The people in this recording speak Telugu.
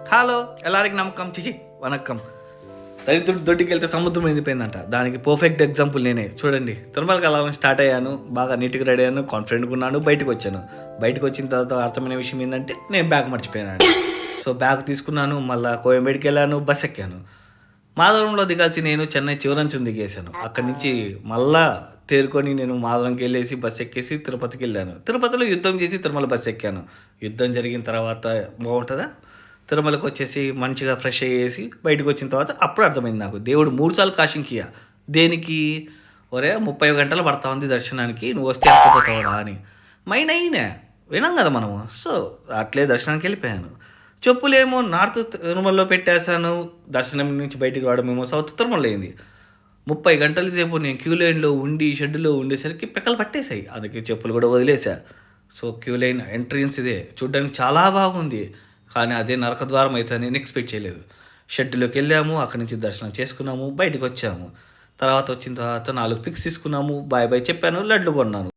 హలో ఎల్లరికి నమ్మకం చిచి వనక్కం. దరిద్రుడు దొడ్డికి వెళ్తే సముద్రం ఎండిపోయిందంట. దానికి పర్ఫెక్ట్ ఎగ్జాంపుల్ నేనే. చూడండి, తిరుమలకి వెళ్ళాలని స్టార్ట్ అయ్యాను, బాగా నీట్గా రెడీ అయ్యాను, కాన్ఫిడెంట్గా ఉన్నాను. బయటకు వచ్చాను. బయటకు వచ్చిన తర్వాత అర్థమైన విషయం ఏంటంటే నేను బ్యాగ్ మర్చిపోయాను. సో బ్యాగ్ తీసుకున్నాను, మళ్ళీ కోయంబేడికి వెళ్ళాను, బస్ ఎక్కాను. మాధవరంలో దిగాల్సి నేను చెన్నై చివరంచుని దిగేశాను. అక్కడి నుంచి మళ్ళా తేరుకొని నేను మాధవరంకి వెళ్ళేసి బస్ ఎక్కేసి తిరుపతికి వెళ్ళాను. తిరుపతిలో యుద్ధం చేసి తిరుమల బస్ ఎక్కాను. యుద్ధం జరిగిన తర్వాత బాగుంటుందా, తిరుమలకు వచ్చేసి మంచిగా ఫ్రెష్ అయ్యేసి బయటకు వచ్చిన తర్వాత అప్పుడు అర్థమైంది నాకు, దేవుడు 3 సార్లు కాశీంకియా దేనికి, ఒరే 30 గంటలు పడతా ఉంది దర్శనానికి, నువ్వు వస్తే ఎక్కపోతావురా అని. మైండ్ అయినా వినాం కదా మనము. సో అట్లే దర్శనానికి వెళ్ళిపోయాను. చెప్పులేమో నార్త్ తిరుమలలో పెట్టేశాను, దర్శనం నుంచి బయటికి రావడమేమో సౌత్ తిరుమల అయింది. 30 గంటల సేపు నేను క్యూ లైన్లో ఉండి షెడ్యూల్లో ఉండేసరికి పిక్కలు పట్టేశాయి. అందుకే చెప్పులు కూడా వదిలేసా. సో క్యూ లైన్ ఎంట్రన్స్ ఇదే, చూడ్డానికి చాలా బాగుంది, కానీ అదే నరకద్వారం అయితే నేను ఎక్స్పెక్ట్ చేయలేదు. షెడ్లోకి వెళ్ళాము, అక్కడి నుంచి దర్శనం చేసుకున్నాము, బయటకు వచ్చాము. తర్వాత వచ్చిన తర్వాత 4 పిక్స్ తీసుకున్నాము, బాయ్ బాయ్ చెప్పాను, లడ్లు కొన్నాను.